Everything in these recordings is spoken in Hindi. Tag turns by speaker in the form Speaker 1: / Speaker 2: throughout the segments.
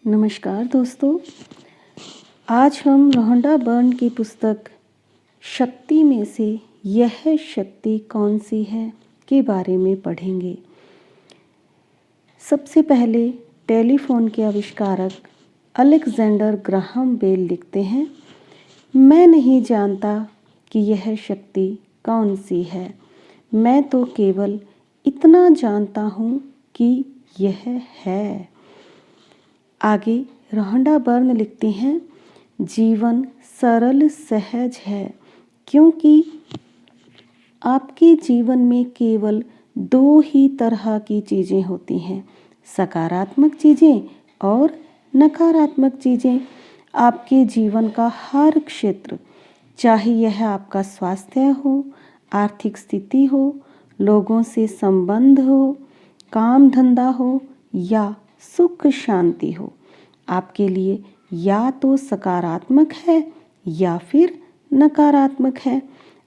Speaker 1: नमस्कार दोस्तों, आज हम रोहंडा बर्न की पुस्तक शक्ति में से यह शक्ति कौन सी है के बारे में पढ़ेंगे। सबसे पहले टेलीफोन के आविष्कारक अलेक्जेंडर ग्राहम बेल लिखते हैं, मैं नहीं जानता कि यह शक्ति कौन सी है, मैं तो केवल इतना जानता हूँ कि यह है। आगे रोहंडा बर्न लिखती हैं, जीवन सरल सहज है क्योंकि आपके जीवन में केवल दो ही तरह की चीज़ें होती हैं, सकारात्मक चीज़ें और नकारात्मक चीज़ें। आपके जीवन का हर क्षेत्र, चाहे यह आपका स्वास्थ्य हो, आर्थिक स्थिति हो, लोगों से संबंध हो, काम धंधा हो या सुख शांति हो, आपके लिए या तो सकारात्मक है या फिर नकारात्मक है।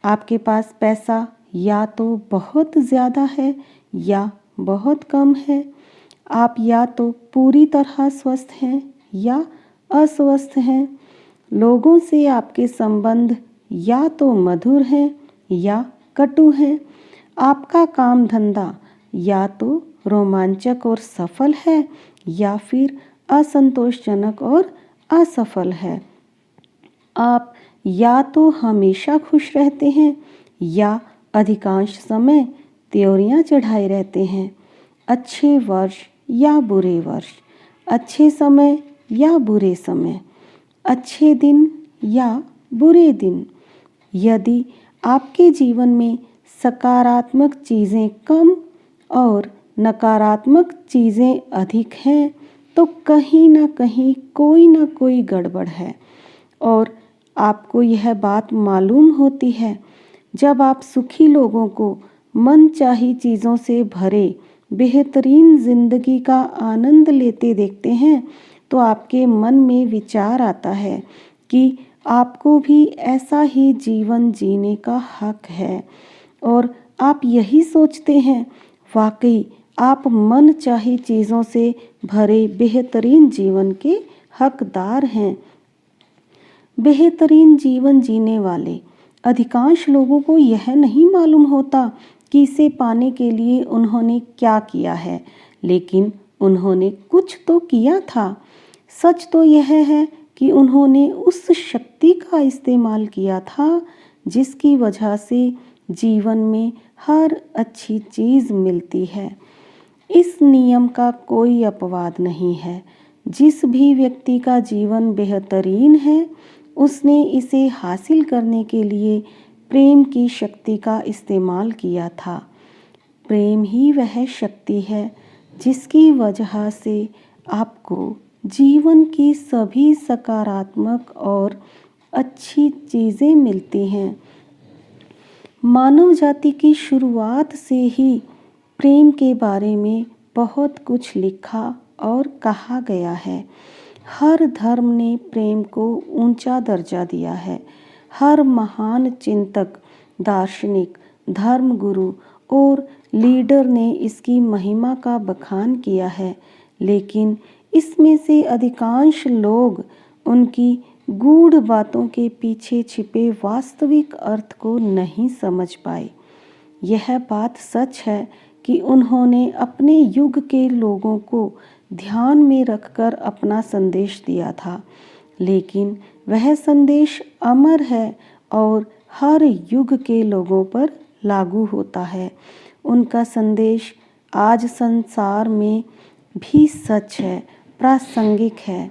Speaker 1: आपके पास पैसा या तो बहुत ज़्यादा है या बहुत कम है। आप या तो पूरी तरह स्वस्थ हैं या अस्वस्थ हैं। लोगों से आपके संबंध या तो मधुर हैं या कटु हैं। आपका काम धंधा या तो रोमांचक और सफल है या फिर असंतोषजनक और असफल है। आप या तो हमेशा खुश रहते हैं या अधिकांश समय त्योरियां चढ़ाए रहते हैं। अच्छे वर्ष या बुरे वर्ष, अच्छे समय या बुरे समय, अच्छे दिन या बुरे दिन। यदि आपके जीवन में सकारात्मक चीज़ें कम और नकारात्मक चीज़ें अधिक हैं तो कहीं ना कोई गड़बड़ है। और आपको यह बात मालूम होती है, जब आप सुखी लोगों को मनचाही चीज़ों से भरे बेहतरीन जिंदगी का आनंद लेते देखते हैं तो आपके मन में विचार आता है कि आपको भी ऐसा ही जीवन जीने का हक है और आप यही सोचते हैं, वाकई आप मन चाही चीज़ों से भरे बेहतरीन जीवन के हकदार हैं। बेहतरीन जीवन जीने वाले अधिकांश लोगों को यह नहीं मालूम होता कि इसे पाने के लिए उन्होंने क्या किया है, लेकिन उन्होंने कुछ तो किया था। सच तो यह है कि उन्होंने उस शक्ति का इस्तेमाल किया था जिसकी वजह से जीवन में हर अच्छी चीज़ मिलती है। इस नियम का कोई अपवाद नहीं है। जिस भी व्यक्ति का जीवन बेहतरीन है, उसने इसे हासिल करने के लिए प्रेम की शक्ति का इस्तेमाल किया था। प्रेम ही वह शक्ति है जिसकी वजह से आपको जीवन की सभी सकारात्मक और अच्छी चीज़ें मिलती हैं। मानव जाति की शुरुआत से ही प्रेम के बारे में बहुत कुछ लिखा और कहा गया है। हर धर्म ने प्रेम को ऊंचा दर्जा दिया है। हर महान चिंतक, दार्शनिक, धर्मगुरु और लीडर ने इसकी महिमा का बखान किया है, लेकिन इसमें से अधिकांश लोग उनकी गूढ़ बातों के पीछे छिपे वास्तविक अर्थ को नहीं समझ पाए। यह बात सच है कि उन्होंने अपने युग के लोगों को ध्यान में रखकर अपना संदेश दिया था, लेकिन वह संदेश अमर है और हर युग के लोगों पर लागू होता है। उनका संदेश आज संसार में भी सच है, प्रासंगिक है।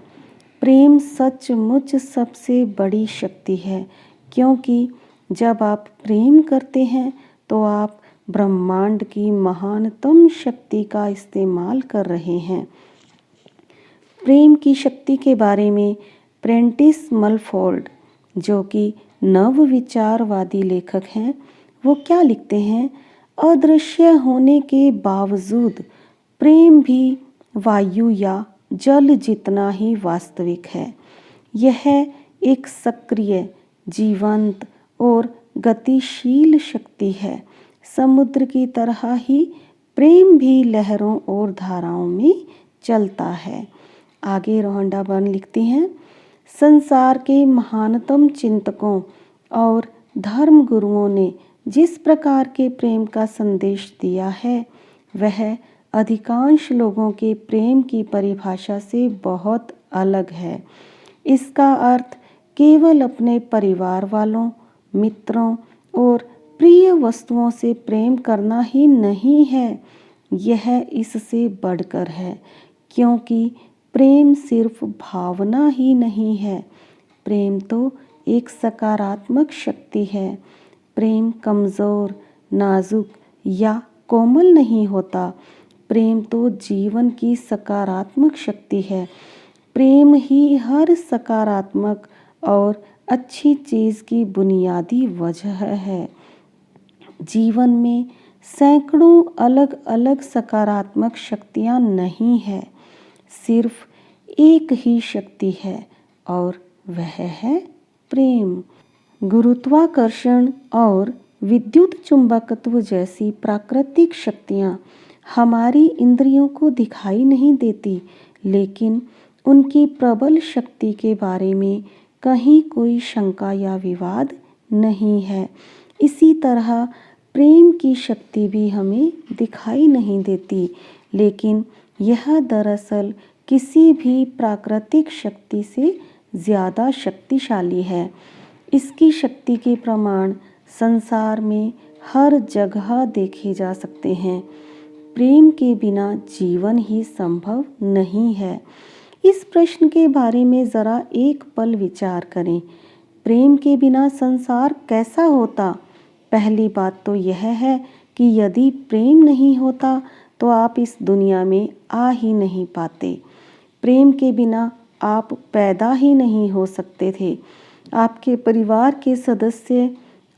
Speaker 1: प्रेम सचमुच सबसे बड़ी शक्ति है, क्योंकि जब आप प्रेम करते हैं तो आप ब्रह्मांड की महानतम शक्ति का इस्तेमाल कर रहे हैं। प्रेम की शक्ति के बारे में प्रेंटिस मलफोर्ड, जो कि नव विचारवादी लेखक हैं, वो क्या लिखते हैं, अदृश्य होने के बावजूद प्रेम भी वायु या जल जितना ही वास्तविक है। यह एक सक्रिय, जीवंत और गतिशील शक्ति है। समुद्र की तरह ही प्रेम भी लहरों और धाराओं में चलता है। आगे रोहंडा बर्न लिखती हैं, संसार के महानतम चिंतकों और धर्म गुरुओं ने जिस प्रकार के प्रेम का संदेश दिया है वह अधिकांश लोगों के प्रेम की परिभाषा से बहुत अलग है। इसका अर्थ केवल अपने परिवार वालों, मित्रों और प्रिय वस्तुओं से प्रेम करना ही नहीं है, यह इससे बढ़कर है, क्योंकि प्रेम सिर्फ भावना ही नहीं है, प्रेम तो एक सकारात्मक शक्ति है। प्रेम कमज़ोर, नाजुक या कोमल नहीं होता, प्रेम तो जीवन की सकारात्मक शक्ति है। प्रेम ही हर सकारात्मक और अच्छी चीज़ की बुनियादी वजह है। जीवन में सैकड़ों अलग अलग सकारात्मक शक्तियाँ नहीं है, सिर्फ एक ही शक्ति है और वह है प्रेम। गुरुत्वाकर्षण और विद्युत चुंबकत्व जैसी प्राकृतिक शक्तियाँ हमारी इंद्रियों को दिखाई नहीं देती, लेकिन उनकी प्रबल शक्ति के बारे में कहीं कोई शंका या विवाद नहीं है। इसी तरह प्रेम की शक्ति भी हमें दिखाई नहीं देती, लेकिन यह दरअसल किसी भी प्राकृतिक शक्ति से ज़्यादा शक्तिशाली है। इसकी शक्ति के प्रमाण संसार में हर जगह देखे जा सकते हैं। प्रेम के बिना जीवन ही संभव नहीं है। इस प्रश्न के बारे में ज़रा एक पल विचार करें। प्रेम के बिना संसार कैसा होता? पहली बात तो यह है कि यदि प्रेम नहीं होता तो आप इस दुनिया में आ ही नहीं पाते। प्रेम के बिना आप पैदा ही नहीं हो सकते थे। आपके परिवार के सदस्य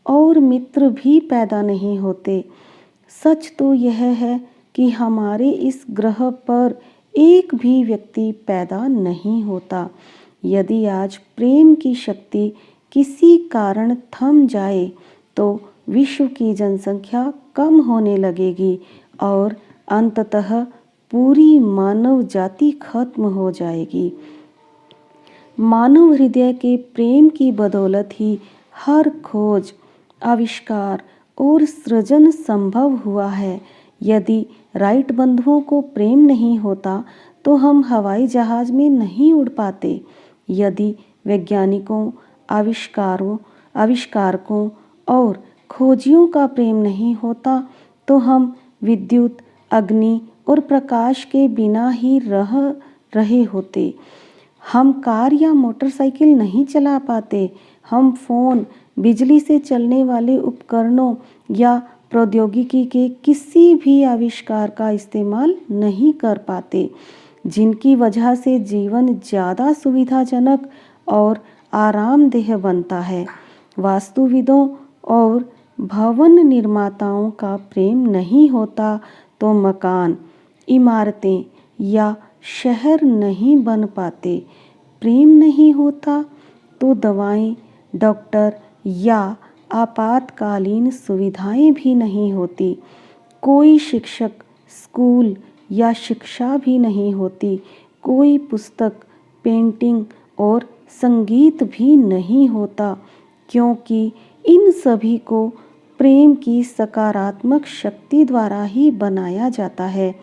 Speaker 1: और मित्र भी पैदा नहीं होते। सच तो यह है कि हमारे इस ग्रह पर एक भी व्यक्ति पैदा नहीं होता। यदि आज प्रेम की शक्ति किसी कारण थम जाए तो विश्व की जनसंख्या कम होने लगेगी और अंततः पूरी मानव जाति खत्म हो जाएगी। मानव हृदय के प्रेम की बदौलत ही हर खोज, आविष्कार और सृजन संभव हुआ है। यदि राइट बंधुओं को प्रेम नहीं होता तो हम हवाई जहाज में नहीं उड़ पाते। यदि वैज्ञानिकों, आविष्कारकों और खोजियों का प्रेम नहीं होता तो हम विद्युत, अग्नि और प्रकाश के बिना ही रह रहे होते। हम कार या मोटरसाइकिल नहीं चला पाते। हम फ़ोन, बिजली से चलने वाले उपकरणों या प्रौद्योगिकी के किसी भी आविष्कार का इस्तेमाल नहीं कर पाते, जिनकी वजह से जीवन ज़्यादा सुविधाजनक और आरामदेह बनता है। वास्तुविदों और भवन निर्माताओं का प्रेम नहीं होता तो मकान, इमारतें या शहर नहीं बन पाते। प्रेम नहीं होता तो दवाएं, डॉक्टर या आपातकालीन सुविधाएं भी नहीं होती। कोई शिक्षक, स्कूल या शिक्षा भी नहीं होती। कोई पुस्तक, पेंटिंग और संगीत भी नहीं होता, क्योंकि इन सभी को प्रेम की सकारात्मक शक्ति द्वारा ही बनाया जाता है।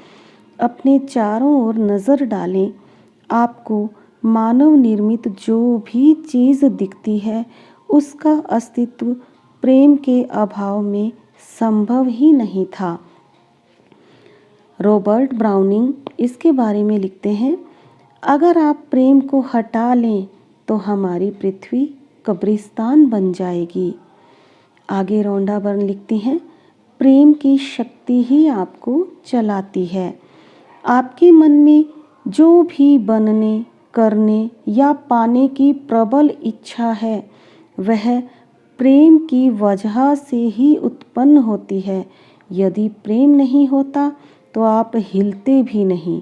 Speaker 1: अपने चारों ओर नज़र डालें, आपको मानव निर्मित जो भी चीज़ दिखती है उसका अस्तित्व प्रेम के अभाव में संभव ही नहीं था। रॉबर्ट ब्राउनिंग इसके बारे में लिखते हैं, अगर आप प्रेम को हटा लें तो हमारी पृथ्वी कब्रिस्तान बन जाएगी। आगे रोंडा बर्न लिखती हैं, प्रेम की शक्ति ही आपको चलाती है। आपके मन में जो भी बनने, करने या पाने की प्रबल इच्छा है वह प्रेम की वजह से ही उत्पन्न होती है। यदि प्रेम नहीं होता तो आप हिलते भी नहीं।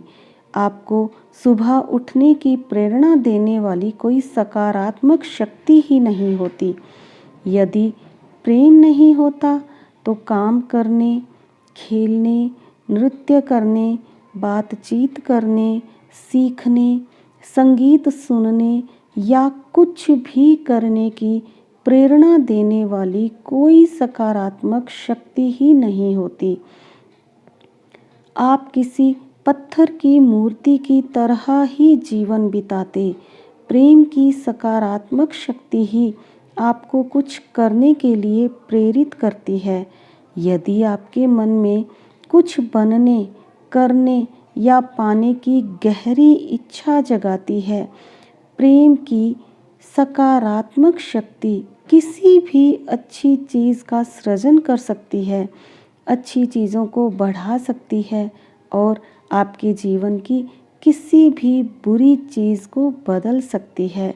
Speaker 1: आपको सुबह उठने की प्रेरणा देने वाली कोई सकारात्मक शक्ति ही नहीं होती। यदि प्रेम नहीं होता तो काम करने, खेलने, नृत्य करने, बातचीत करने, सीखने संगीत सुनने या कुछ भी करने की प्रेरणा देने वाली कोई सकारात्मक शक्ति ही नहीं होती। आप किसी पत्थर की मूर्ति की तरह ही जीवन बिताते। प्रेम की सकारात्मक शक्ति ही आपको कुछ करने के लिए प्रेरित करती है। यदि आपके मन में कुछ बनने, करने या पाने की गहरी इच्छा जगाती है, प्रेम की सकारात्मक शक्ति किसी भी अच्छी चीज़ का सृजन कर सकती है, अच्छी चीज़ों को बढ़ा सकती है और आपके जीवन की किसी भी बुरी चीज़ को बदल सकती है।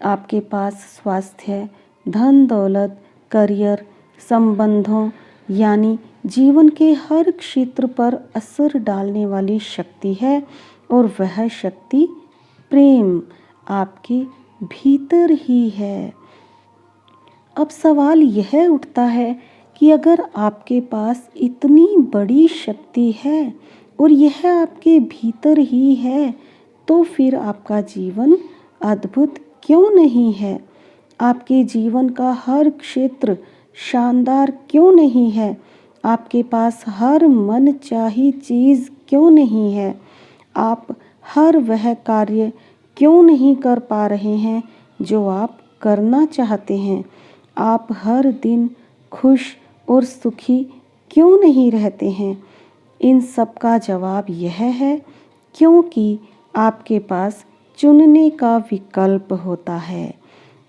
Speaker 1: आपके पास स्वास्थ्य, धन दौलत, करियर, संबंधों यानी जीवन के हर क्षेत्र पर असर डालने वाली शक्ति है और वह शक्ति प्रेम आपके भीतर ही है। अब सवाल यह उठता है कि अगर आपके पास इतनी बड़ी शक्ति है और यह आपके भीतर ही है, तो फिर आपका जीवन अद्भुत क्यों नहीं है? आपके जीवन का हर क्षेत्र शानदार क्यों नहीं है? आपके पास हर मनचाही चीज़ क्यों नहीं है? आप हर वह कार्य क्यों नहीं कर पा रहे हैं जो आप करना चाहते हैं? आप हर दिन खुश और सुखी क्यों नहीं रहते हैं? इन सब का जवाब यह है क्योंकि आपके पास चुनने का विकल्प होता है।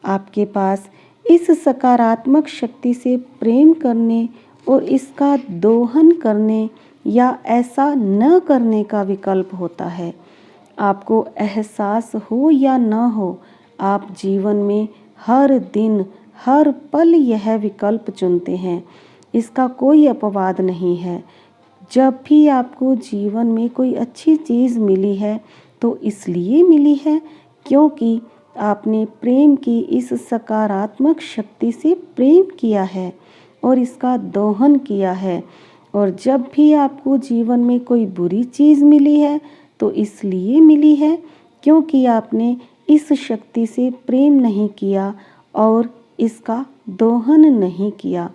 Speaker 1: आपके पास इस सकारात्मक शक्ति से प्रेम करने और इसका दोहन करने या ऐसा न करने का विकल्प होता है। आपको एहसास हो या न हो, आप जीवन में हर दिन हर पल यह विकल्प चुनते हैं। इसका कोई अपवाद नहीं है। जब भी आपको जीवन में कोई अच्छी चीज़ मिली है तो इसलिए मिली है क्योंकि आपने प्रेम की इस सकारात्मक शक्ति से प्रेम किया है और इसका दोहन किया है। और जब भी आपको जीवन में कोई बुरी चीज़ मिली है तो इसलिए मिली है क्योंकि आपने इस शक्ति से प्रेम नहीं किया और इसका दोहन नहीं किया।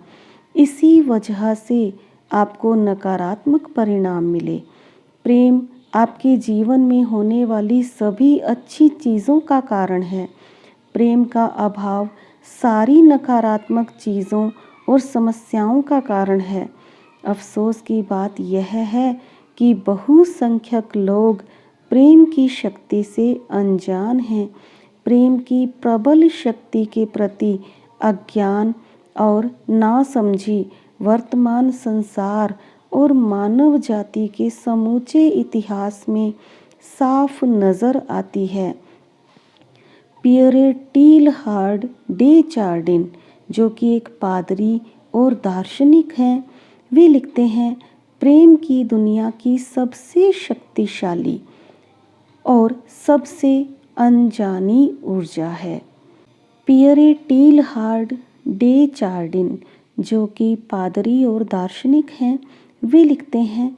Speaker 1: इसी वजह से आपको नकारात्मक परिणाम मिले। प्रेम आपके जीवन में होने वाली सभी अच्छी चीज़ों का कारण है। प्रेम का अभाव सारी नकारात्मक चीज़ों और समस्याओं का कारण है। अफसोस की बात यह है कि बहुसंख्यक लोग प्रेम की शक्ति से अनजान हैं। प्रेम की प्रबल शक्ति के प्रति अज्ञान और नासमझी वर्तमान संसार और मानव जाति के समूचे इतिहास में साफ नज़र आती है। पियरे टीलहार्ड डे चार्डिन, जो कि एक पादरी और दार्शनिक हैं, वे लिखते हैं, प्रेम की दुनिया की सबसे शक्तिशाली और सबसे अनजानी ऊर्जा है। पियरे टीलहार्ड डे चार्डिन, जो कि पादरी और दार्शनिक हैं, वे लिखते हैं,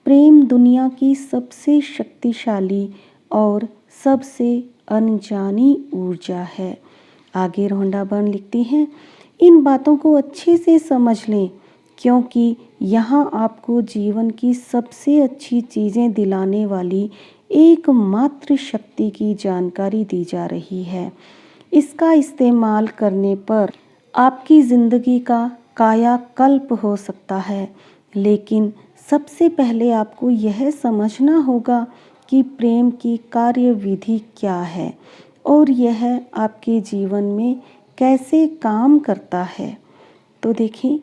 Speaker 1: प्रेम दुनिया की सबसे शक्तिशाली और सबसे अनजानी ऊर्जा है। आगे रोहंडा बर्न लिखती हैं, इन बातों को अच्छे से समझ लें क्योंकि यहाँ आपको जीवन की सबसे अच्छी चीज़ें दिलाने वाली एकमात्र शक्ति की जानकारी दी जा रही है। इसका इस्तेमाल करने पर आपकी ज़िंदगी का कायाकल्प हो सकता है, लेकिन सबसे पहले आपको यह समझना होगा कि प्रेम की कार्यविधि क्या है और यह आपके जीवन में कैसे काम करता है। तो देखिए,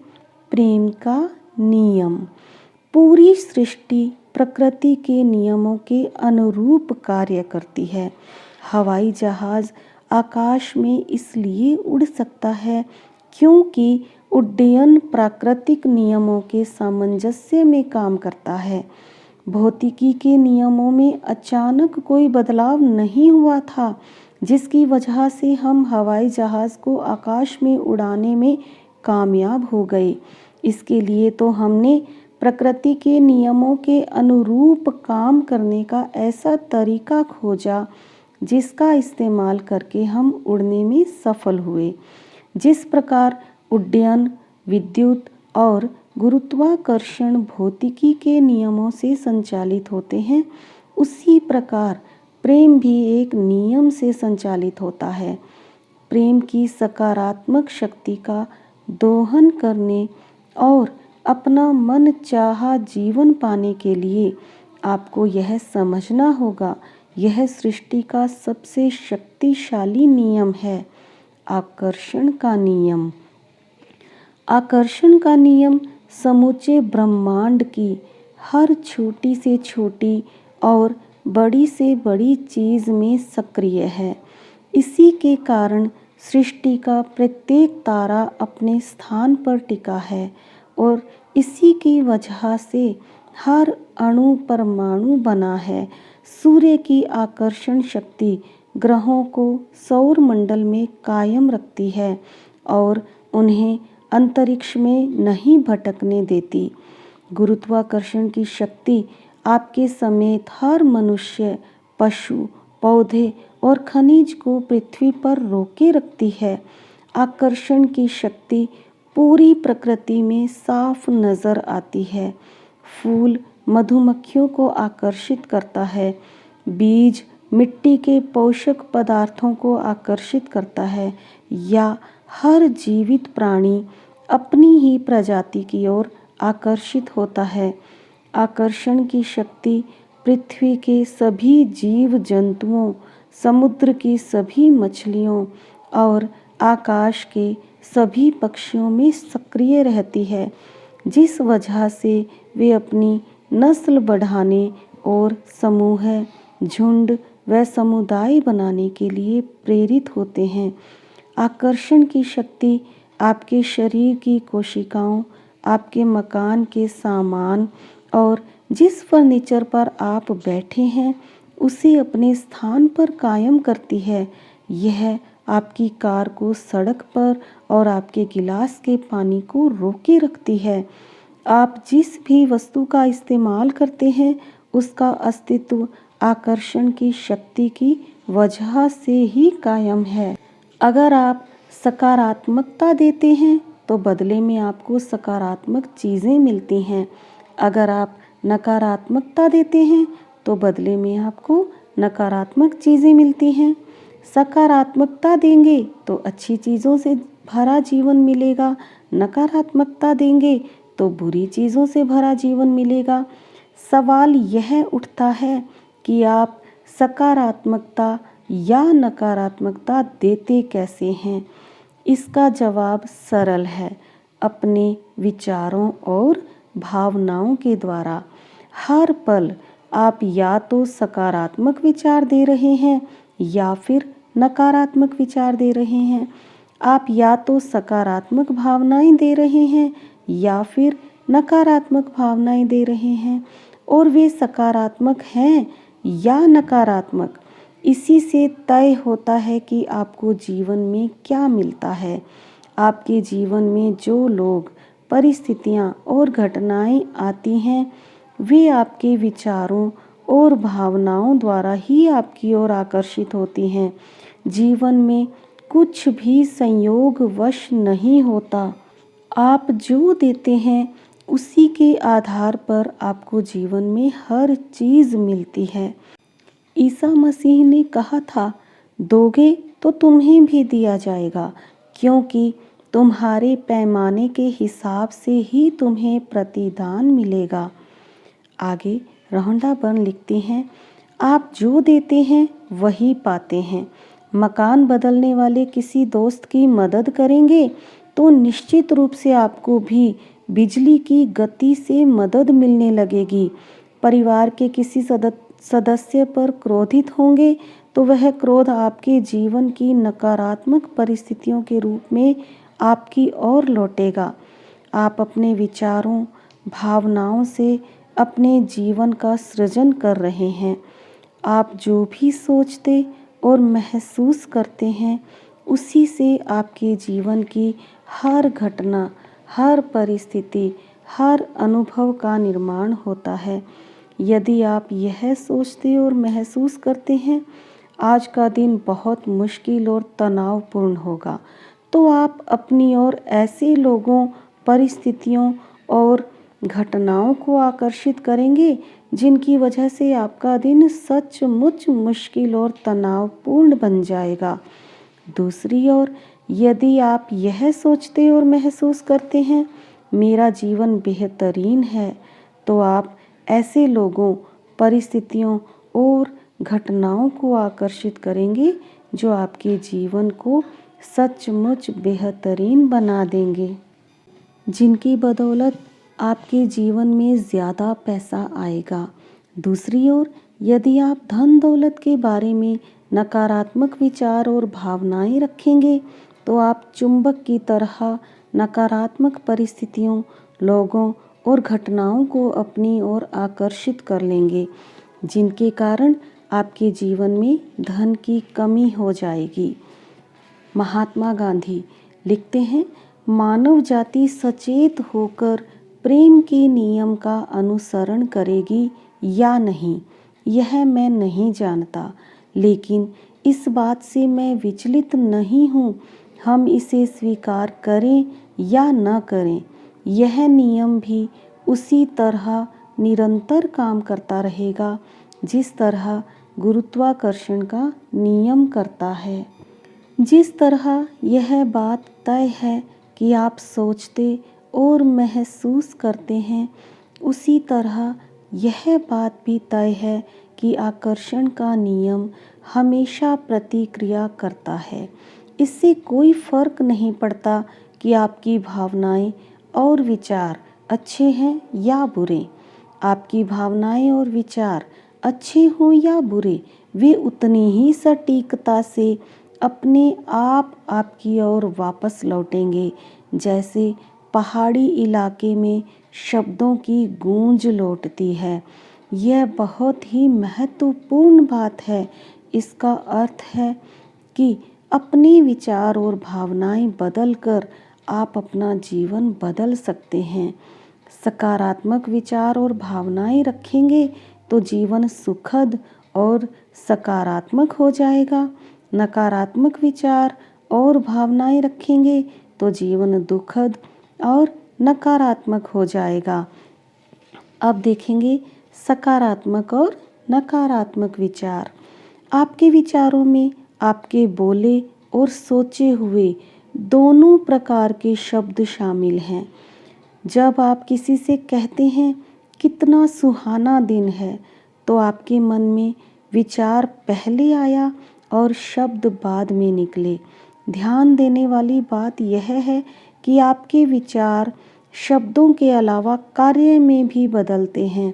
Speaker 1: प्रेम का नियम। पूरी सृष्टि प्रकृति के नियमों के अनुरूप कार्य करती है। हवाई जहाज़ आकाश में इसलिए उड़ सकता है क्योंकि उड्डयन प्राकृतिक नियमों के सामंजस्य में काम करता है। भौतिकी के नियमों में अचानक कोई बदलाव नहीं हुआ था जिसकी वजह से हम हवाई जहाज़ को आकाश में उड़ाने में कामयाब हो गए। इसके लिए तो हमने प्रकृति के नियमों के अनुरूप काम करने का ऐसा तरीका खोजा जिसका इस्तेमाल करके हम उड़ने में सफल हुए। जिस प्रकार उड्डयन विद्युत और गुरुत्वाकर्षण भौतिकी के नियमों से संचालित होते हैं, उसी प्रकार प्रेम भी एक नियम से संचालित होता है। प्रेम की सकारात्मक शक्ति का दोहन करने और अपना मन चाहा जीवन पाने के लिए आपको यह समझना होगा, यह सृष्टि का सबसे शक्तिशाली नियम है, आकर्षण का नियम। आकर्षण का नियम समूचे ब्रह्मांड की हर छोटी से छोटी और बड़ी से बड़ी चीज़ में सक्रिय है। इसी के कारण सृष्टि का प्रत्येक तारा अपने स्थान पर टिका है और इसी की वजह से हर अणु परमाणु बना है। सूर्य की आकर्षण शक्ति ग्रहों को सौर मंडल में कायम रखती है और उन्हें अंतरिक्ष में नहीं भटकने देती। गुरुत्वाकर्षण की शक्ति आपके समेत हर मनुष्य, पशु, पौधे और खनिज को पृथ्वी पर रोके रखती है। आकर्षण की शक्ति पूरी प्रकृति में साफ नजर आती है। फूल मधुमक्खियों को आकर्षित करता है, बीज मिट्टी के पोषक पदार्थों को आकर्षित करता है, या हर जीवित प्राणी अपनी ही प्रजाति की ओर आकर्षित होता है। आकर्षण की शक्ति पृथ्वी के सभी जीव जंतुओं, समुद्र की सभी मछलियों और आकाश के सभी पक्षियों में सक्रिय रहती है, जिस वजह से वे अपनी नस्ल बढ़ाने और समूह, झुंड व समुदाय बनाने के लिए प्रेरित होते हैं। आकर्षण की शक्ति आपके शरीर की कोशिकाओं, आपके मकान के सामान और जिस फर्नीचर पर आप बैठे हैं उसे अपने स्थान पर कायम करती है। यह आपकी कार को सड़क पर और आपके गिलास के पानी को रोके रखती है। आप जिस भी वस्तु का इस्तेमाल करते हैं उसका अस्तित्व आकर्षण की शक्ति की वजह से ही कायम है। अगर आप सकारात्मकता देते हैं तो बदले में आपको सकारात्मक चीज़ें मिलती हैं। अगर आप नकारात्मकता देते हैं तो बदले में आपको नकारात्मक चीज़ें मिलती हैं। सकारात्मकता देंगे तो अच्छी चीज़ों से भरा जीवन मिलेगा, नकारात्मकता देंगे तो बुरी चीज़ों से भरा जीवन मिलेगा। सवाल यह उठता है कि आप सकारात्मकता या नकारात्मकता देते कैसे हैं। इसका जवाब सरल है, अपने विचारों और भावनाओं के द्वारा। हर पल आप या तो सकारात्मक विचार दे रहे हैं या फिर नकारात्मक विचार दे रहे हैं। आप या तो सकारात्मक भावनाएं दे रहे हैं या फिर नकारात्मक भावनाएं दे रहे हैं, और वे सकारात्मक हैं या नकारात्मक, इसी से तय होता है कि आपको जीवन में क्या मिलता है। आपके जीवन में जो लोग, परिस्थितियां और घटनाएं आती हैं वे आपके विचारों और भावनाओं द्वारा ही आपकी ओर आकर्षित होती हैं। जीवन में कुछ भी संयोगवश नहीं होता। आप जो देते हैं उसी के आधार पर आपको जीवन में हर चीज़ मिलती है। ईसा मसीह ने कहा था, दोगे तो तुम्हें भी दिया जाएगा, क्योंकि तुम्हारे पैमाने के हिसाब से ही तुम्हें प्रतिदान मिलेगा। आगे रोहंडा बर्न लिखती हैं, आप जो देते हैं वही पाते हैं। मकान बदलने वाले किसी दोस्त की मदद करेंगे तो निश्चित रूप से आपको भी बिजली की गति से मदद मिलने लगेगी। परिवार के किसी सदस्य पर क्रोधित होंगे तो वह क्रोध आपके जीवन की नकारात्मक परिस्थितियों के रूप में आपकी ओर लौटेगा। आप अपने विचारों, भावनाओं से अपने जीवन का सृजन कर रहे हैं। आप जो भी सोचते और महसूस करते हैं उसी से आपके जीवन की हर घटना, हर परिस्थिति, हर अनुभव का निर्माण होता है। यदि आप यह सोचते और महसूस करते हैं, आज का दिन बहुत मुश्किल और तनावपूर्ण होगा। तो आप अपनी ओर ऐसे लोगों, परिस्थितियों और घटनाओं को आकर्षित करेंगे जिनकी वजह से आपका दिन सचमुच मुश्किल और तनावपूर्ण बन जाएगा। दूसरी ओर, यदि आप यह सोचते और महसूस करते हैं मेरा जीवन बेहतरीन है, तो आप ऐसे लोगों, परिस्थितियों और घटनाओं को आकर्षित करेंगे जो आपके जीवन को सचमुच बेहतरीन बना देंगे, जिनकी बदौलत आपके जीवन में ज़्यादा पैसा आएगा। दूसरी ओर, यदि आप धन दौलत के बारे में नकारात्मक विचार और भावनाएं रखेंगे, तो आप चुंबक की तरह नकारात्मक परिस्थितियों, लोगों और घटनाओं को अपनी ओर आकर्षित कर लेंगे, जिनके कारण आपके जीवन में धन की कमी हो जाएगी। महात्मा गांधी लिखते हैं, मानव जाति सचेत होकर प्रेम के नियम का अनुसरण करेगी या नहीं, यह मैं नहीं जानता, लेकिन इस बात से मैं विचलित नहीं हूँ। हम इसे स्वीकार करें या न करें, यह नियम भी उसी तरह निरंतर काम करता रहेगा जिस तरह गुरुत्वाकर्षण का नियम करता है। जिस तरह यह बात तय है कि आप सोचते और महसूस करते हैं, उसी तरह यह बात भी तय है कि आकर्षण का नियम हमेशा प्रतिक्रिया करता है। इससे कोई फर्क नहीं पड़ता कि आपकी भावनाएं और विचार अच्छे हैं या बुरे। आपकी भावनाएं और विचार अच्छे हों या बुरे, वे उतनी ही सटीकता से अपने आप आपकी ओर वापस लौटेंगे, जैसे पहाड़ी इलाके में शब्दों की गूंज लौटती है। यह बहुत ही महत्वपूर्ण बात है। इसका अर्थ है कि अपने विचार और भावनाएं बदलकर आप अपना जीवन बदल सकते हैं। सकारात्मक विचार और भावनाएं रखेंगे तो जीवन सुखद और सकारात्मक हो जाएगा। नकारात्मक विचार और भावनाएं रखेंगे तो जीवन दुखद और नकारात्मक हो जाएगा। अब देखेंगे सकारात्मक और नकारात्मक विचार। आपके विचारों में आपके बोले और सोचे हुए दोनों प्रकार के शब्द शामिल हैं। जब आप किसी से कहते हैं कितना सुहाना दिन है, तो आपके मन में विचार पहले आया और शब्द बाद में निकले। ध्यान देने वाली बात यह है कि आपके विचार शब्दों के अलावा कार्य में भी बदलते हैं।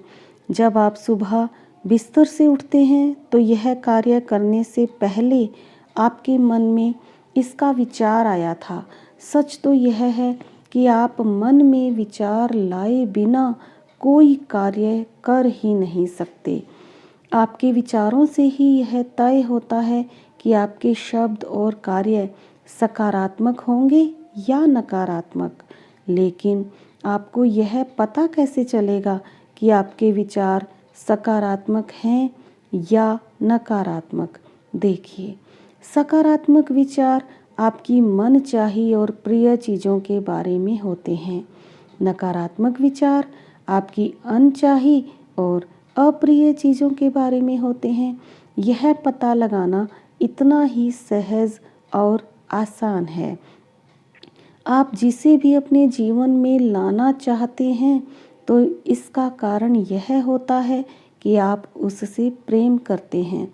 Speaker 1: जब आप सुबह बिस्तर से उठते हैं तो यह कार्य करने से पहले आपके मन में इसका विचार आया था। सच तो यह है कि आप मन में विचार लाए बिना कोई कार्य कर ही नहीं सकते। आपके विचारों से ही यह तय होता है कि आपके शब्द और कार्य सकारात्मक होंगे या नकारात्मक। लेकिन आपको यह पता कैसे चलेगा कि आपके विचार सकारात्मक हैं या नकारात्मक? देखिए, सकारात्मक विचार आपकी मनचाही और प्रिय चीज़ों के बारे में होते हैं। नकारात्मक विचार आपकी अनचाही और अप्रिय चीज़ों के बारे में होते हैं। यह पता लगाना इतना ही सहज और आसान है। आप जिसे भी अपने जीवन में लाना चाहते हैं, तो इसका कारण यह होता है कि आप उससे प्रेम करते हैं।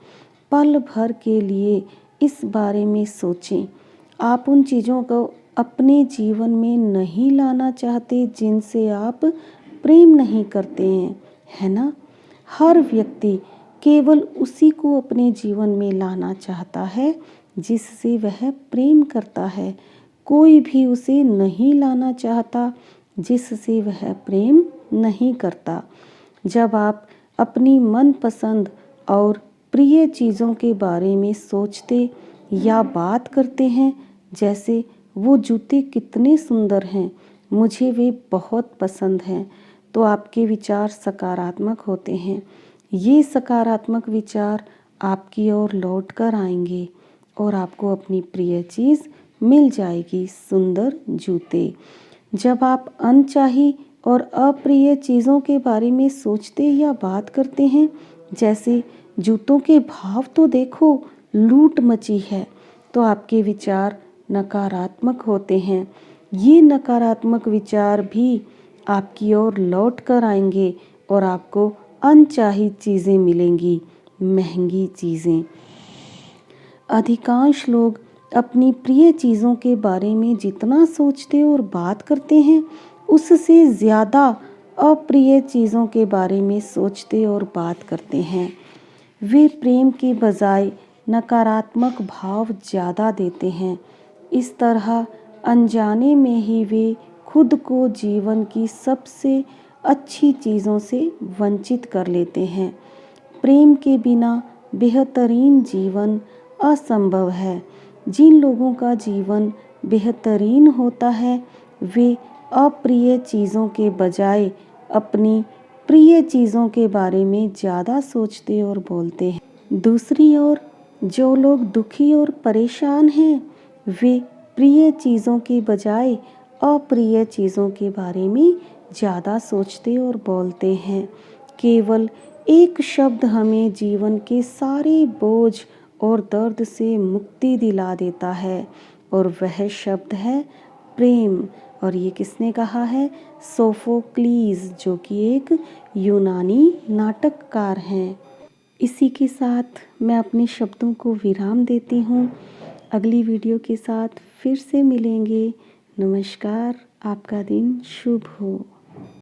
Speaker 1: पल भर के लिए इस बारे में सोचें। आप उन चीज़ों को अपने जीवन में नहीं लाना चाहते जिनसे आप प्रेम नहीं करते हैं, है ना? हर व्यक्ति केवल उसी को अपने जीवन में लाना चाहता है जिससे वह प्रेम करता है। कोई भी उसे नहीं लाना चाहता जिससे वह प्रेम नहीं करता। जब आप अपनी मनपसंद और प्रिय चीज़ों के बारे में सोचते या बात करते हैं, जैसे वो जूते कितने सुंदर हैं, मुझे वे बहुत पसंद हैं, तो आपके विचार सकारात्मक होते हैं। ये सकारात्मक विचार आपकी ओर लौट कर आएंगे और आपको अपनी प्रिय चीज़ मिल जाएगी, सुंदर जूते। जब आप अनचाही और अप्रिय चीज़ों के बारे में सोचते या बात करते हैं, जैसे जूतों के भाव तो देखो, लूट मची है, तो आपके विचार नकारात्मक होते हैं। ये नकारात्मक विचार भी आपकी ओर लौट कर आएंगे और आपको अनचाही चीज़ें मिलेंगी, महंगी चीज़ें। अधिकांश लोग अपनी प्रिय चीज़ों के बारे में जितना सोचते और बात करते हैं, उससे ज़्यादा अप्रिय चीज़ों के बारे में सोचते और बात करते हैं। वे प्रेम के बजाय नकारात्मक भाव ज़्यादा देते हैं। इस तरह अनजाने में ही वे खुद को जीवन की सबसे अच्छी चीज़ों से वंचित कर लेते हैं। प्रेम के बिना बेहतरीन जीवन असंभव है। जिन लोगों का जीवन बेहतरीन होता है, वे अप्रिय चीज़ों के बजाय अपनी प्रिय चीज़ों के बारे में ज़्यादा सोचते और बोलते हैं। दूसरी ओर जो लोग दुखी और परेशान हैं, वे प्रिय चीज़ों के बजाय अप्रिय चीज़ों के बारे में ज़्यादा सोचते और बोलते हैं। केवल एक शब्द हमें जीवन के सारे बोझ और दर्द से मुक्ति दिला देता है, और वह शब्द है प्रेम। और ये किसने कहा है? सोफोक्लीज, जो कि एक यूनानी नाटककार हैं। इसी के साथ मैं अपने शब्दों को विराम देती हूँ। अगली वीडियो के साथ फिर से मिलेंगे। नमस्कार, आपका दिन शुभ हो।